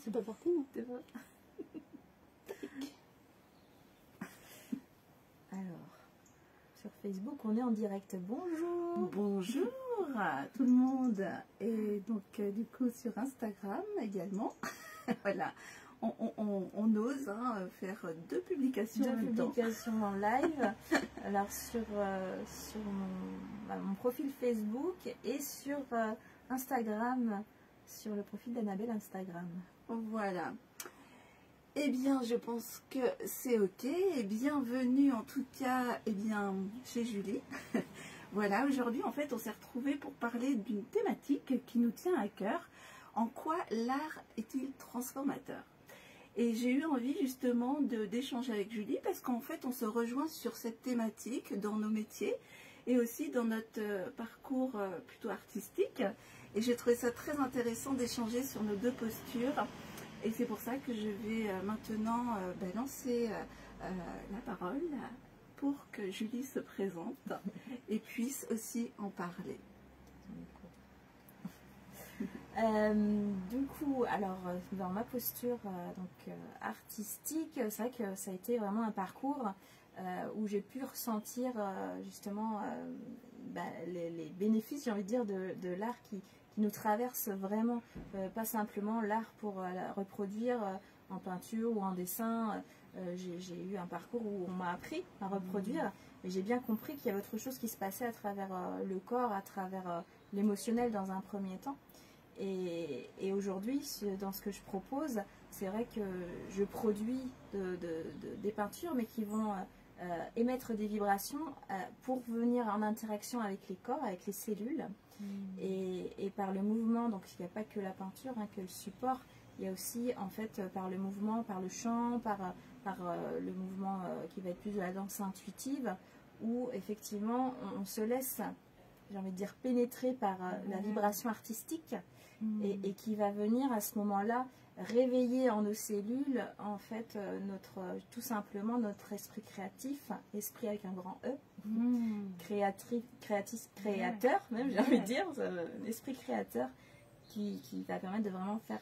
c'est pas parti, non? C'est pas... Alors, sur Facebook, on est en direct. Bonjour. Bonjour à tout le monde. Et donc, du coup, sur Instagram également. Voilà, on ose faire deux publications en même temps. Deux publications en live. Alors, sur mon profil Facebook et sur Instagram, sur le profil d'Annabelle Instagram. Voilà. Eh bien, je pense que c'est ok. Et bienvenue en tout cas, eh bien, chez Julie. Voilà, aujourd'hui, en fait, on s'est retrouvés pour parler d'une thématique qui nous tient à cœur. En quoi l'art est-il transformateur? Et j'ai eu envie justement d'échanger avec Julie parce qu'en fait, on se rejoint sur cette thématique dans nos métiers et aussi dans notre parcours plutôt artistique. Et j'ai trouvé ça très intéressant d'échanger sur nos deux postures. Et c'est pour ça que je vais maintenant lancer la parole pour que Julie se présente et puisse aussi en parler. Du coup, alors dans ma posture artistique, c'est vrai que ça a été vraiment un parcours où j'ai pu ressentir justement les bénéfices, j'ai envie de dire, de l'art qui nous traverse vraiment, pas simplement l'art pour reproduire en peinture ou en dessin. J'ai eu un parcours où on m'a appris à reproduire, mais j'ai bien compris qu'il y avait autre chose qui se passait à travers le corps, à travers l'émotionnel dans un premier temps. Et aujourd'hui, dans ce que je propose, c'est vrai que je produis des peintures, mais qui vont émettre des vibrations pour venir en interaction avec les corps, avec les cellules. Et par le mouvement, donc il n'y a pas que la peinture, que le support, il y a aussi en fait par le mouvement, par le chant, par le mouvement qui va être plus de la danse intuitive, où effectivement on se laisse, j'ai envie de dire, pénétrer par la vibration artistique et qui va venir à ce moment-là réveiller en nos cellules en fait tout simplement notre esprit créatif, esprit avec un grand E, créateur même, j'ai envie de dire, l'esprit créateur qui va permettre de vraiment faire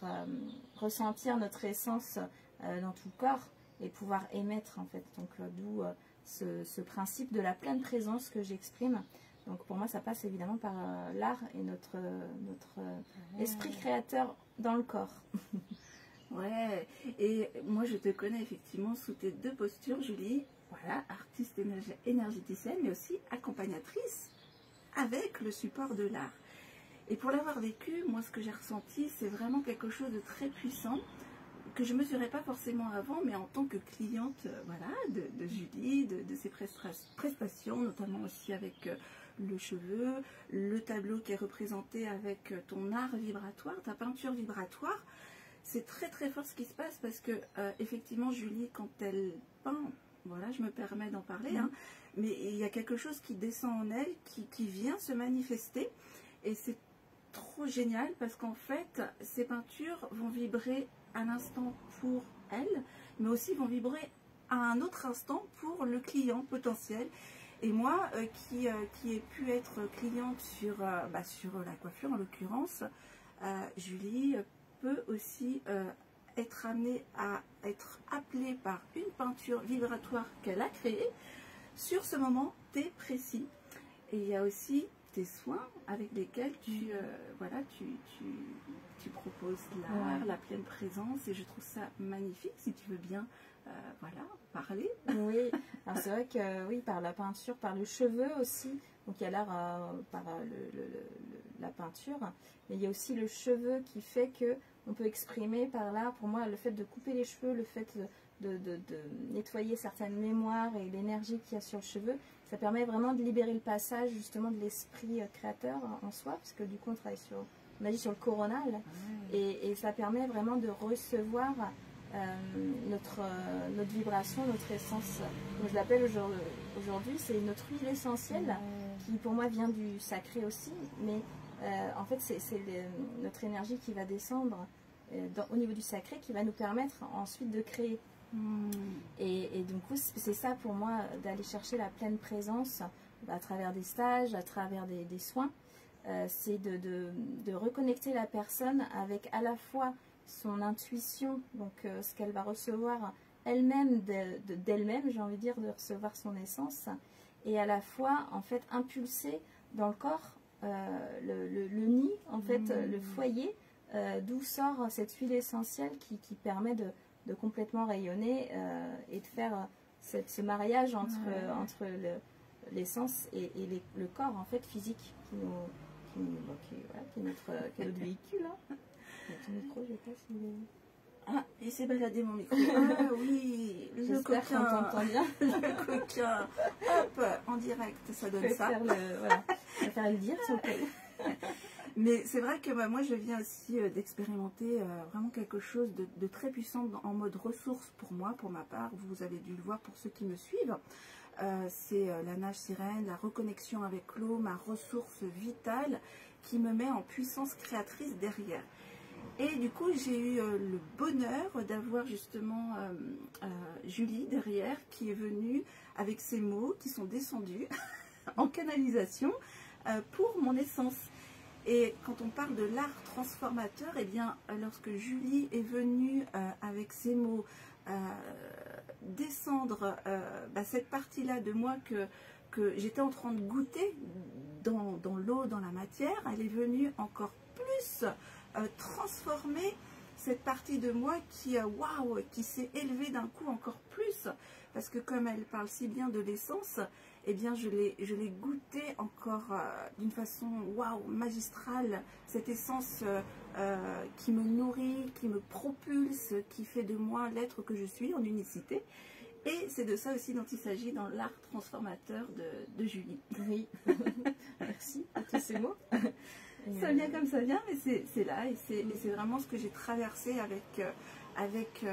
ressentir notre essence dans tout le corps et pouvoir émettre en fait, donc d'où ce principe de la pleine présence que j'exprime. Donc pour moi ça passe évidemment par l'art et notre esprit créateur dans le corps. Ouais, et moi je te connais effectivement sous tes deux postures, Julie. Voilà, artiste énergéticienne, mais aussi accompagnatrice avec le support de l'art. Et pour l'avoir vécu, moi ce que j'ai ressenti, c'est vraiment quelque chose de très puissant, que je ne mesurais pas forcément avant, mais en tant que cliente voilà, de Julie, de ses prestations, notamment aussi avec le cheveu, le tableau qui est représenté avec ton art vibratoire, ta peinture vibratoire. C'est très très fort ce qui se passe parce que effectivement Julie, quand elle peint, voilà, je me permets d'en parler, mais il y a quelque chose qui descend en elle, qui vient se manifester, et c'est trop génial parce qu'en fait ces peintures vont vibrer à l'instant pour elle, mais aussi vont vibrer à un autre instant pour le client potentiel. Et moi qui ai pu être cliente sur la coiffure en l'occurrence, Julie peut aussi être amenée à être appelée par une peinture vibratoire qu'elle a créée sur ce moment T précis. Et il y a aussi tes soins avec lesquels tu proposes l'art, la pleine présence, et je trouve ça magnifique. Si tu veux bien parler. Oui, alors c'est vrai que oui, par la peinture, par le cheveu aussi, donc il y a l'art par la peinture, mais il y a aussi le cheveu qui fait que on peut exprimer par là, pour moi, le fait de couper les cheveux, le fait de nettoyer certaines mémoires et l'énergie qu'il y a sur le cheveu, ça permet vraiment de libérer le passage justement de l'esprit créateur en soi, parce que du coup on agit sur le coronal, et ça permet vraiment de recevoir notre vibration, notre essence. Donc je l'appelle aujourd'hui, c'est notre huile essentielle qui pour moi vient du sacré aussi, mais en fait c'est notre énergie qui va descendre au niveau du sacré, qui va nous permettre ensuite de créer. Et du coup c'est ça pour moi, d'aller chercher la pleine présence à travers des stages, à travers des soins, c'est de reconnecter la personne avec à la fois son intuition, donc ce qu'elle va recevoir elle-même d'elle-même, j'ai envie de dire, de recevoir son essence, et à la fois en fait impulser dans le corps le nid, en fait le foyer, d'où sort cette huile essentielle qui permet de complètement rayonner et de faire ce mariage entre l'essence et le corps en fait physique qui est notre véhicule. Hein. Ton micro, je sais pas s'il est... Ah, il s'est baladé mon micro. Ah oui, le coquin. Qu'on t'entend bien. Le coquin. Hop, en direct, ça donne ça. Je vais faire le dire sur le cas. Mais c'est vrai que moi, je viens aussi d'expérimenter vraiment quelque chose de très puissant en mode ressource pour moi, pour ma part. Vous avez dû le voir pour ceux qui me suivent. C'est la nage sirène, la reconnexion avec l'eau, ma ressource vitale qui me met en puissance créatrice derrière. Et du coup, j'ai eu le bonheur d'avoir justement Julie derrière qui est venue avec ces mots qui sont descendus en canalisation pour mon essence. Et quand on parle de l'art transformateur, eh bien, lorsque Julie est venue avec ces mots descendre cette partie-là de moi que j'étais en train de goûter dans l'eau, dans la matière, elle est venue encore plus transformer cette partie de moi qui s'est élevée d'un coup encore plus, parce que comme elle parle si bien de l'essence, eh bien je l'ai goûté encore d'une façon magistrale, cette essence qui me nourrit, qui me propulse, qui fait de moi l'être que je suis en unicité. Et c'est de ça aussi dont il s'agit dans l'art transformateur de Julie. Oui, merci à tous ces mots. Ça vient comme ça vient, mais c'est là, et c'est vraiment ce que j'ai traversé avec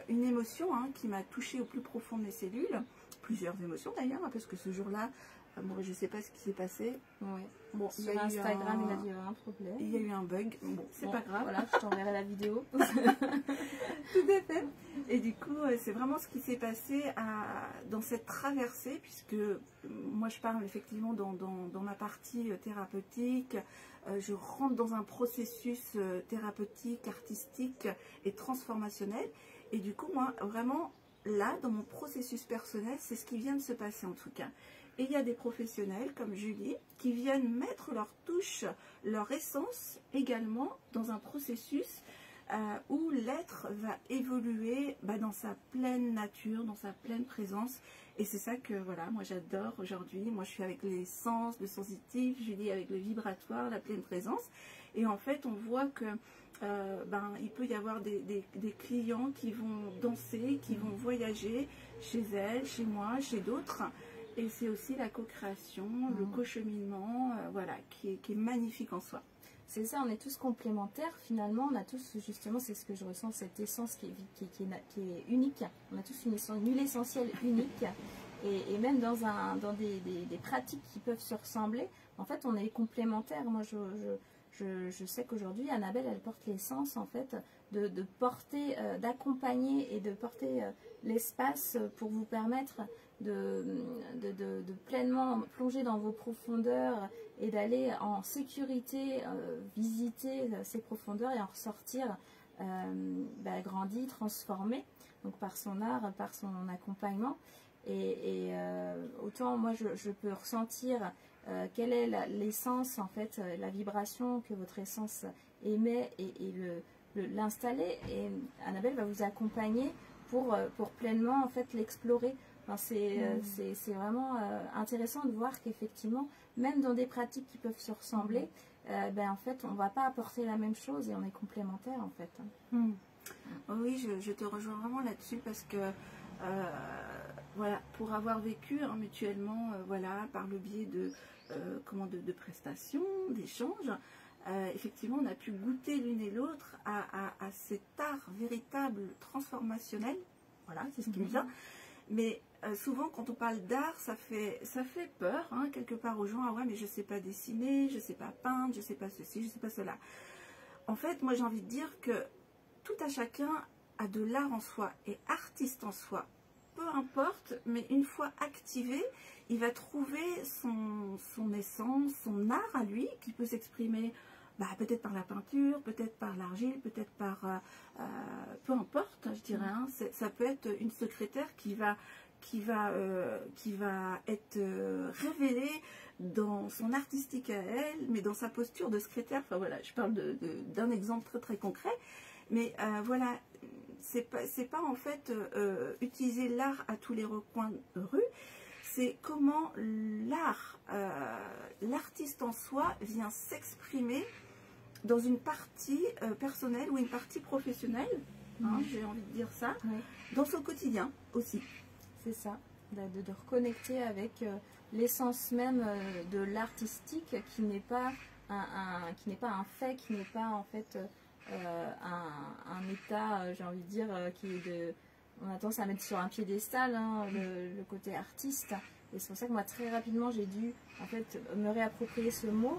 une émotion qui m'a touchée au plus profond de mes cellules. Plusieurs émotions d'ailleurs, parce que ce jour-là, je ne sais pas ce qui s'est passé. Ouais. Bon, sur Instagram, il a dit un problème. Il y a eu un bug. Bon, c'est pas grave. Voilà, je t'enverrai la vidéo. Tout à fait. Et du coup, c'est vraiment ce qui s'est passé dans cette traversée, puisque moi, je parle effectivement dans ma partie thérapeutique. Je rentre dans un processus thérapeutique, artistique et transformationnel. Et du coup, moi, vraiment, là, dans mon processus personnel, c'est ce qui vient de se passer en tout cas. Et il y a des professionnels comme Julie qui viennent mettre leur touche, leur essence également dans un processus où l'être va évoluer dans sa pleine nature, dans sa pleine présence. Et c'est ça que voilà, moi j'adore aujourd'hui. Moi je suis avec les sens, le sensitif, Julie avec le vibratoire, la pleine présence. Et en fait on voit que il peut y avoir des clients qui vont danser, qui vont voyager chez elle, chez moi, chez d'autres. Et c'est aussi la co-création, le co-cheminement, qui est magnifique en soi. C'est ça, on est tous complémentaires finalement, on a tous justement, c'est ce que je ressens, cette essence qui est unique. On a tous une huile essentielle unique et même dans des pratiques qui peuvent se ressembler, en fait on est complémentaires. Moi je sais qu'aujourd'hui Annabelle elle porte l'essence en fait de porter, d'accompagner et de porter l'espace pour vous permettre de pleinement plonger dans vos profondeurs et d'aller en sécurité visiter ces profondeurs et en ressortir grandi, transformé, donc par son art, par son accompagnement. Et autant moi je peux ressentir quelle est l'essence en fait, la vibration que votre essence émet et l'installer, et Annabelle va vous accompagner pour pleinement en fait l'explorer. Enfin, c'est vraiment intéressant de voir qu'effectivement, même dans des pratiques qui peuvent se ressembler, en fait, on ne va pas apporter la même chose et on est complémentaires en fait. Oui, je te rejoins vraiment là-dessus parce que pour avoir vécu mutuellement, par le biais de prestations, d'échanges, effectivement, on a pu goûter l'une et l'autre à cet art véritable transformationnel. Voilà, c'est ce qui me vient. Mais souvent, quand on parle d'art, ça fait peur, quelque part aux gens. Ah ouais, mais je ne sais pas dessiner, je ne sais pas peindre, je ne sais pas ceci, je ne sais pas cela. En fait, moi, j'ai envie de dire que tout à chacun a de l'art en soi et artiste en soi. Peu importe, mais une fois activé, il va trouver son essence, son art à lui, qui peut s'exprimer peut-être par la peinture, peut-être par l'argile, peut-être par... peu importe, je dirais. Hein, ça peut être une secrétaire qui va être révélée dans son artistique à elle, mais dans sa posture de secrétaire. Enfin voilà, je parle d'un exemple très très concret. Mais voilà, c'est pas en fait utiliser l'art à tous les recoins de rue. C'est comment l'artiste en soi vient s'exprimer dans une partie personnelle ou une partie professionnelle, hein, j'ai envie de dire ça, dans son quotidien aussi. C'est ça, de reconnecter avec l'essence même de l'artistique qui n'est pas un fait, qui n'est pas en fait un état, j'ai envie de dire, qui est de... On a tendance à mettre sur un piédestal hein, le côté artiste. Et c'est pour ça que moi, très rapidement, j'ai dû en fait me réapproprier ce mot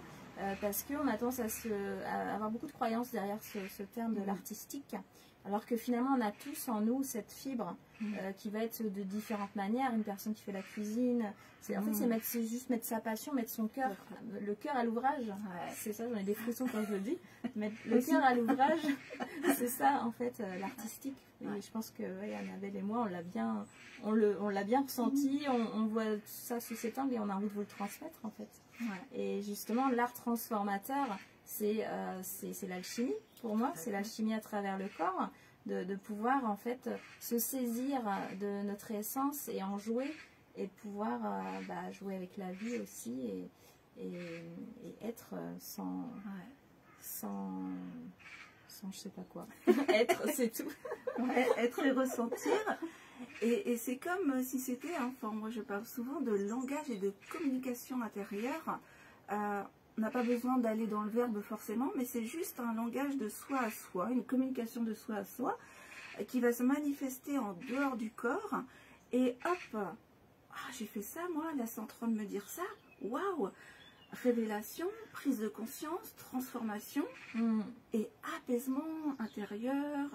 parce qu'on a tendance à avoir beaucoup de croyances derrière ce terme de l'artistique. Alors que finalement, on a tous en nous cette fibre qui va être de différentes manières. Une personne qui fait la cuisine, en fait, c'est juste mettre sa passion, mettre son cœur, le cœur à l'ouvrage. Ouais. C'est ça, j'en ai des frissons quand je le dis. Mettre le cœur à l'ouvrage, c'est ça en fait, l'artistique. Et je pense que Annabelle et moi, on l'a bien ressenti, on voit ça sous cet angle et on a envie de vous le transmettre en fait. Ouais. Et justement, l'art transformateur, c'est l'alchimie pour moi, c'est l'alchimie à travers le corps, de pouvoir en fait se saisir de notre essence et en jouer et de pouvoir jouer avec la vie aussi et être sans je sais pas quoi. Être, c'est tout. Ouais, être et ressentir. Et c'est comme si c'était, enfin moi je parle souvent de langage et de communication intérieure. On n'a pas besoin d'aller dans le verbe forcément, mais c'est juste un langage de soi à soi, une communication de soi à soi, qui va se manifester en dehors du corps. Et hop, j'ai fait ça moi, là c'est en train de me dire ça, waouh! Révélation, prise de conscience, transformation et apaisement intérieur.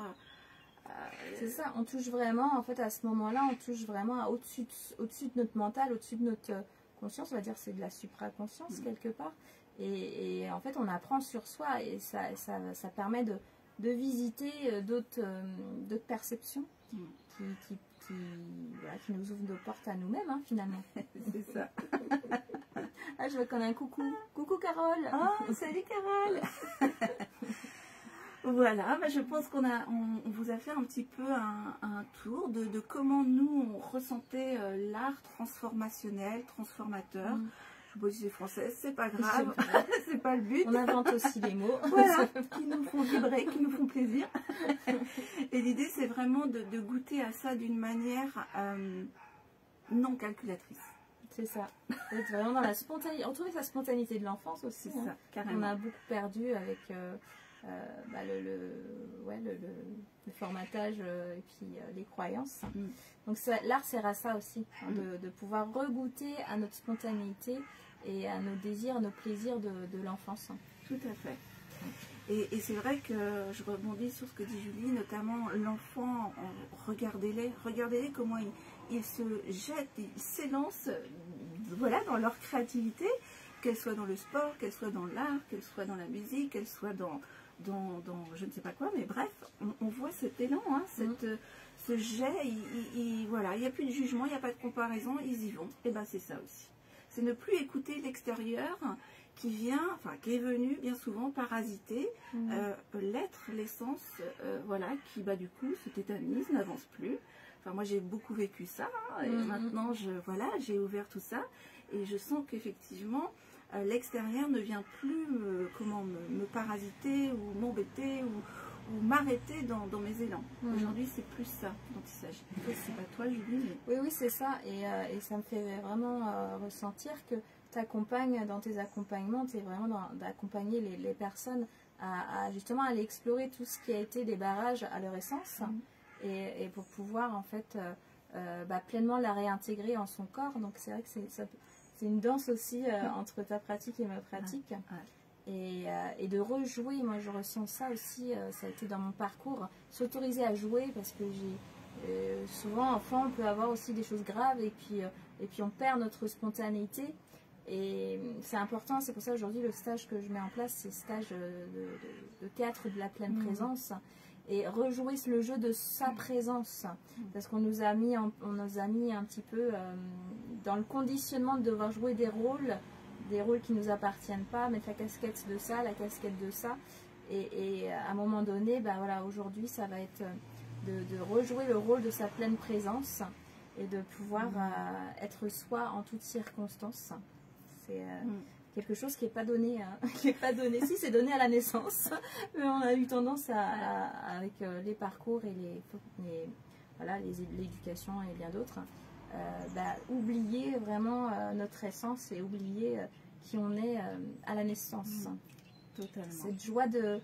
C'est ça, on touche vraiment, en fait à ce moment-là, on touche vraiment au-dessus de notre mental, au-dessus de notre conscience, on va dire c'est de la supraconscience quelque part. Et en fait on apprend sur soi et ça permet de visiter d'autres perceptions qui nous ouvrent nos portes à nous-mêmes hein, finalement. C'est ça. Ah, je vois qu'on a un coucou. Coucou Carole. Oh, salut Carole. Voilà, je pense qu'on vous a fait un petit peu un tour de comment nous on ressentait l'art transformationnel, transformateur. Je sais pas si c'est français, c'est pas grave, c'est pas le but. On invente aussi les mots. Voilà, qui nous font vibrer, qui nous font plaisir. Et l'idée c'est vraiment de goûter à ça d'une manière non calculatrice. C'est ça. Être vraiment dans la spontanéité. Retrouver sa spontanéité de l'enfance aussi. C'est ça, carrément. On a beaucoup perdu avec le formatage et puis les croyances. Donc l'art sert à ça aussi, hein, de pouvoir regoûter à notre spontanéité et à nos désirs, nos plaisirs de l'enfance. Tout à fait. Et c'est vrai que je rebondis sur ce que dit Julie, notamment l'enfant, regardez-les comment ils se jettent, ils s'élancent voilà, dans leur créativité, qu'elle soit dans le sport, qu'elle soit dans l'art, qu'elle soit dans la musique, qu'elle soit dans je ne sais pas quoi, mais bref, on voit cet élan, hein, ce jet, voilà, il n'y a plus de jugement, il n'y a pas de comparaison, ils y vont. Et bien c'est ça aussi. C'est ne plus écouter l'extérieur qui est venu bien souvent parasiter l'être, l'essence, voilà, qui du coup se tétanise, n'avance plus. Enfin, moi j'ai beaucoup vécu ça, hein, et maintenant j'ai ouvert tout ça et je sens qu'effectivement l'extérieur ne vient plus me parasiter ou m'embêter ou m'arrêter dans mes élans. Aujourd'hui c'est plus ça dont il s'agit. C'est pas toi Julie mais... Oui c'est ça et ça me fait vraiment ressentir que tu accompagnes dans tes accompagnements, tu es vraiment d'accompagner les personnes à justement aller explorer tout ce qui a été des barrages à leur essence et pour pouvoir en fait pleinement la réintégrer en son corps. Donc c'est vrai que c'est une danse aussi entre ta pratique et ma pratique. Et de rejouer, moi je ressens ça aussi, ça a été dans mon parcours, s'autoriser à jouer parce que souvent enfant on peut avoir aussi des choses graves et puis on perd notre spontanéité Et c'est important, c'est pour ça aujourd'hui le stage que je mets en place, c'est le stage de théâtre de la pleine présence. Et rejouer le jeu de sa présence. Parce qu'on nous a mis un petit peu dans le conditionnement de devoir jouer des rôles qui ne nous appartiennent pas, mettre la casquette de ça, la casquette de ça. Et à un moment donné, ben voilà, aujourd'hui, ça va être de rejouer le rôle de sa pleine présence et de pouvoir être soi en toutes circonstances. C'est quelque chose qui n'est pas donné, qui est pas donné. Si, c'est donné à la naissance, mais on a eu tendance avec les parcours et l'éducation et bien d'autres, oublier vraiment notre essence et oublier qui on est à la naissance. Totalement. Cette joie de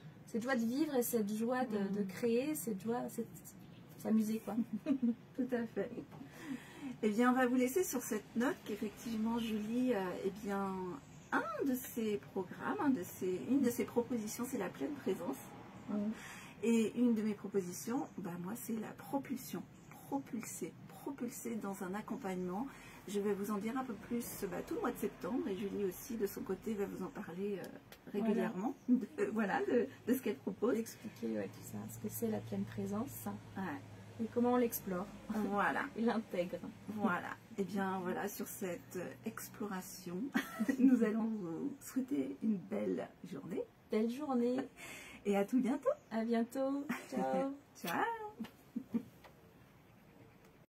vivre et cette joie de créer, cette joie, c'est s'amuser quoi. Tout à fait. Eh bien, on va vous laisser sur cette note qu'effectivement Julie, un de ses programmes, une de ses propositions, c'est la pleine présence. Et une de mes propositions, moi, c'est la propulsion. Propulser dans un accompagnement. Je vais vous en dire un peu plus tout le mois de septembre, et Julie aussi, de son côté, va vous en parler régulièrement de ce qu'elle propose. Expliquer tout ça, ce que c'est la pleine présence. Ouais. Et comment on l'explore. Voilà. Et l'intègre. Voilà. Et bien voilà, sur cette exploration, nous allons vous souhaiter une belle journée. Belle journée. Et à tout bientôt. À bientôt. Ciao. Ciao.